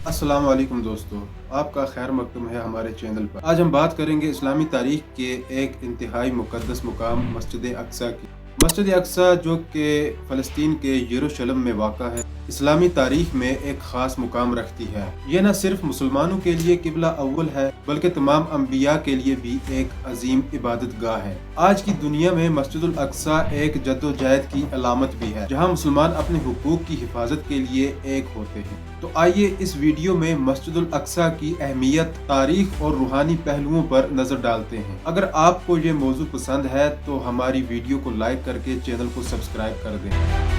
अस्सलाम वालेकुम दोस्तों, आपका खैर मकदम है हमारे चैनल पर। आज हम बात करेंगे इस्लामी तारीख के एक इंतहाई मुक़द्दस मुकाम मस्जिद अक्सा की। मस्जिद अक्सा जो कि फ़लस्तीन के यरूशलेम में वाक़ा है, इस्लामी तारीख में एक ख़ास मुकाम रखती है। यह न सिर्फ मुसलमानों के लिए किबला अव्वल है, बल्कि तमाम अम्बिया के लिए भी एक अजीम इबादत गाह है। आज की दुनिया में मस्जिदुल अक्सा एक जद्दोजहद की अलामत भी है, जहाँ मुसलमान अपने हुकूक की हिफाजत के लिए एक होते हैं। तो आइए इस वीडियो में मस्जिदुल अक्सा की अहमियत, तारीख और रूहानी पहलुओं पर नजर डालते हैं। अगर आपको ये मौजू पसंद है तो हमारी वीडियो को लाइक करके चैनल को सब्सक्राइब कर दें।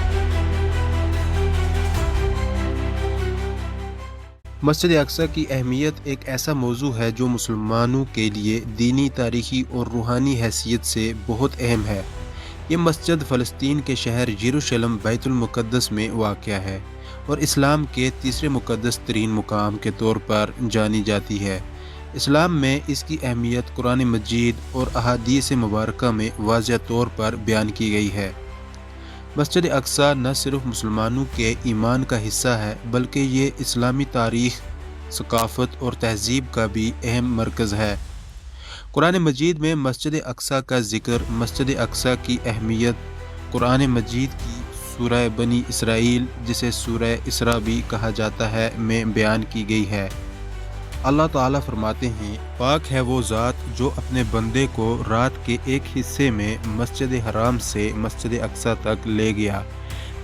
मस्जिद अक्सा की अहमियत एक ऐसा मौजू है जो मुसलमानों के लिए दीनी, तारीखी और रूहानी हैसियत से बहुत अहम है। ये मस्जिद फ़लस्तीन के शहर यरूशलेम बैतुल मुक़द्दस में वाक़या है और इस्लाम के तीसरे मुक़द्दस तरीन मुकाम के तौर पर जानी जाती है। इस्लाम में इसकी अहमियत कुरान मजीद और अहादीस मुबारका में वाज़ह तौर पर बयान की गई है। मस्जिद अक्सा न सिर्फ मुसलमानों के ईमान का हिस्सा है, बल्कि ये इस्लामी तारीख़, सकाफ़त और तहज़ीब का भी अहम मरकज़ है। कुरान मजीद में मस्जिद अक्सा का ज़िक्र, मस्जिद अक्सा की अहमियत कुरान मजीद की सूरह बनी इसराइल, जिसे सूरह इसरा भी कहा जाता है, में बयान की गई है। अल्लाह ताला फरमाते हैं, पाक है वो ज़ात जो अपने बंदे को रात के एक हिस्से में मस्जिद हराम से मस्जिद अक्सा तक ले गया,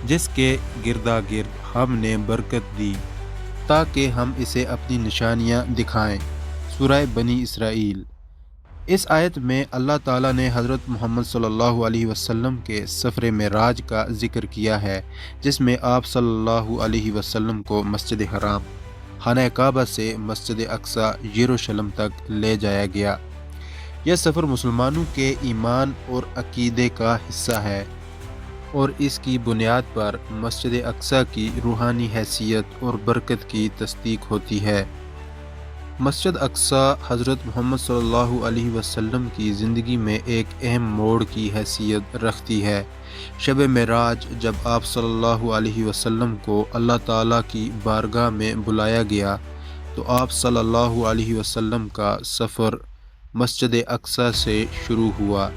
जिसके गिरदा गिर्द हमने बरकत दी ताकि हम इसे अपनी निशानियां दिखाएं। सूरह बनी इसराइल। इस आयत में अल्लाह ताला ने हज़रत मोहम्मद सल्लल्लाहु अलैहि वसल्लम के सफ़र मेराज का ज़िक्र किया है, जिसमें आप सल्लल्लाहु अलैहि वसल्लम को मस्जिद हराम, खाना काबा से मस्जिद अक्सा यरूशलेम तक ले जाया गया। यह सफ़र मुसलमानों के ईमान और अकीदे का हिस्सा है और इसकी बुनियाद पर मस्जिद अक्सा की रूहानी हैसियत और बरकत की तस्दीक होती है। मस्जिद अक्सा हज़रत मोहम्मद सल्लल्लाहु अलैहि वसल्लम की ज़िंदगी में एक अहम मोड़ की हैसियत रखती है। शब मेराज, जब आप सल्लल्लाहु अलैहि वसल्लम को अल्लाह ताला की बारगाह में बुलाया गया, तो आप सल्लल्लाहु अलैहि वसल्लम का सफ़र मस्जिद अक्सा से शुरू हुआ।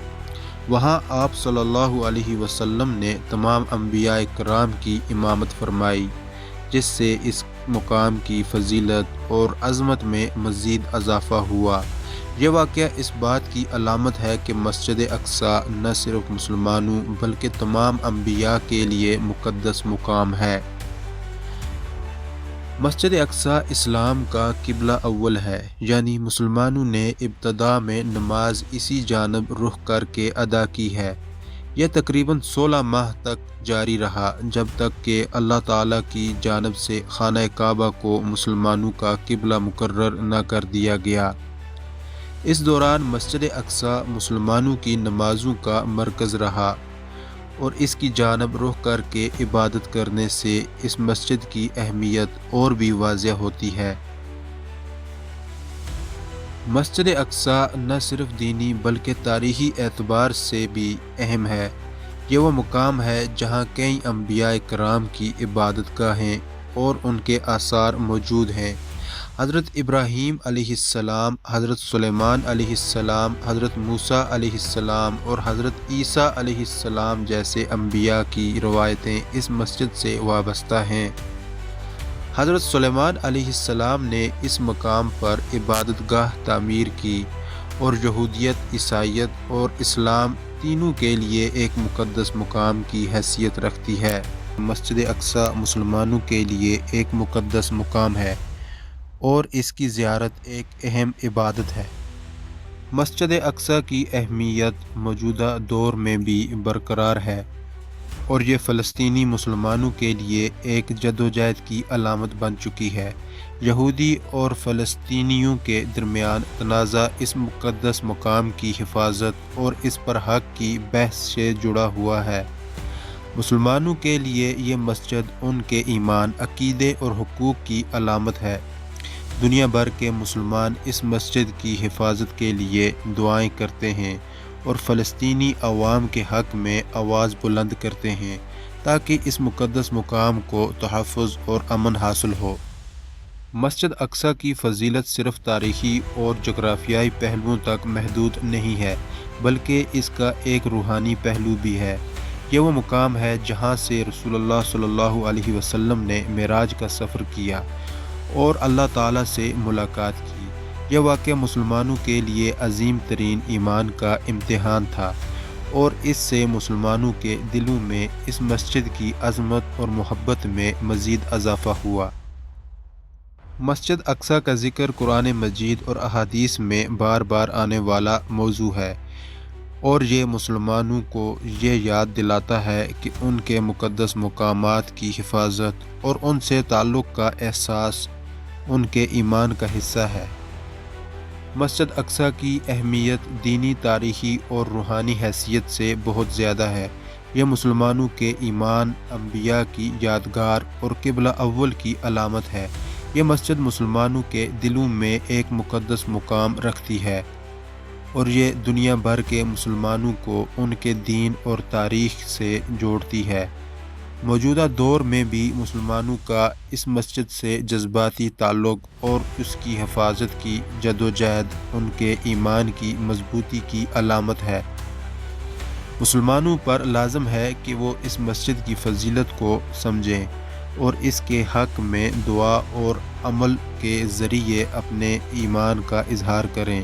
वहाँ आप सल्लल्लाहु अलैहि वसल्लम ने तमाम अंबिया कराम की इमामत फरमाई, जिससे इस मुकाम की फजीलत और अज़मत में मज़ीद इजाफ़ा हुआ। यह वाक़या इस बात की अलामत है कि मस्जिद अक्सा न सिर्फ मुसलमानों बल्कि तमाम अंबिया के लिए मुक़द्दस मुकाम है। मस्जिद अक्सा इस्लाम का किबला अव्वल है, यानी मुसलमानों ने इब्तदा में नमाज इसी जानब रुख करके अदा की है। यह तकरीबन 16 माह तक जारी रहा, जब तक कि अल्लाह ताला की जानब से खाना काबा को मुसलमानों का किबला मुकर्रर न कर दिया गया। इस दौरान मस्जिद अक्सा मुसलमानों की नमाज़ों का मरकज़ रहा और इसकी जानब रुख करके इबादत करने से इस मस्जिद की अहमियत और भी वाज़ह होती है। मस्जिद अक्सा न सिर्फ दीनी बल्कि तारीख़ी एतबार से भी अहम है। ये वो मुकाम है जहाँ कई अंबिया कराम की इबादत गाहें और उनके आसार मौजूद हैं। हज़रत इब्राहीम अलैहिस्सलाम, हज़रत सुलेमान अलैहिस्सलाम, हज़रत मूसा अलैहिस्सलाम और हज़रत ईसा अलैहिस्सलाम जैसे अंबिया की रवायतें इस मस्जिद से वाबस्ता हैं। हज़रत सुलेमान अलैहिस्सलाम ने इस मकाम पर इबादतगाह तामीर की और यहूदियत, ईसाईयत और इस्लाम तीनों के लिए एक मुक़द्दस मुकाम की हैसियत रखती है। मस्जिद अक्सा मुसलमानों के लिए एक मुक़द्दस मुकाम है और इसकी ज़ियारत एक अहम इबादत है। मस्जिद अक्सा की अहमियत मौजूदा दौर में भी बरकरार है और ये फ़लस्तीनी मुसलमानों के लिए एक जद्दोजहद की अलामत बन चुकी है। यहूदी और फ़लस्तीनियों के दरमियान तनाज़ा इस मुक़द्दस मुकाम की हिफाजत और इस पर हक़ की बहस से जुड़ा हुआ है। मुसलमानों के लिए ये मस्जिद उनके ईमान, अक़ीदे और हुकूक की अलामत है। दुनिया भर के मुसलमान इस मस्जिद की हिफाजत के लिए दुआएं करते हैं और फ़लस्तीनी अवाम के हक़ में आवाज़ बुलंद करते हैं ताकि इस मुक़द्दस मुकाम को तहफ़्फ़ुज़ और अमन हासिल हो। مسجد اقصیٰ کی فضیلت صرف تاریخی اور جغرافیائی پہلوؤں تک محدود نہیں ہے، بلکہ اس کا ایک روحانی پہلو بھی ہے۔ یہ وہ مقام ہے جہاں سے رسول اللہ صلی اللہ علیہ وسلم نے معراج کا سفر کیا اور اللہ تعالیٰ سے ملاقات کی۔ یہ واقعہ مسلمانوں کے لیے عظیم ترین ایمان کا امتحان تھا، اور اس سے مسلمانوں کے دلوں میں اس مسجد کی عظمت اور محبت میں مزید اضافہ ہوا۔ مسجد اقصیٰ کا ذکر قرآن مجید اور احادیث میں بار بار آنے والا موضوع ہے، اور یہ مسلمانوں کو یہ یاد دلاتا ہے کہ ان کے مقدس مقامات کی حفاظت اور ان سے تعلق کا احساس ان کے ایمان کا حصہ ہے۔ مسجد اقصیٰ کی اہمیت دینی، تاریخی اور روحانی حیثیت سے بہت زیادہ ہے۔ یہ مسلمانوں کے ایمان، انبیاء کی یادگار اور قبلہ اول کی علامت ہے۔ یہ مسجد مسلمانوں کے دلوں میں ایک مقدس مقام رکھتی ہے، اور یہ دنیا بھر کے مسلمانوں کو ان کے دین اور تاریخ سے جوڑتی ہے۔ موجودہ دور میں بھی مسلمانوں کا اس مسجد سے جذباتی تعلق اور اس کی حفاظت کی جدوجہد ان کے ایمان کی مضبوطی کی علامت ہے۔ مسلمانوں پر لازم ہے کہ وہ اس مسجد کی فضیلت کو سمجھیں اور اس کے حق میں دعا اور عمل کے ذریعے اپنے ایمان کا اظہار کریں۔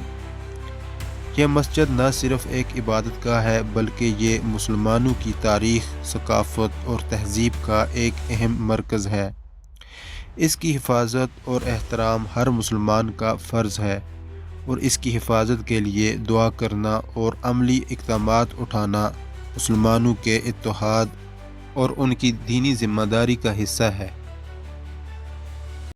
یہ مسجد نہ صرف ایک عبادت گاہ ہے، بلکہ یہ مسلمانوں کی تاریخ، ثقافت اور تہذیب کا ایک اہم مرکز ہے۔ اس کی حفاظت اور احترام ہر مسلمان کا فرض ہے، اور اس کی حفاظت کے لیے دعا کرنا اور عملی اقدامات اٹھانا مسلمانوں کے اتحاد اور ان کی دینی ذمہ داری کا حصہ ہے۔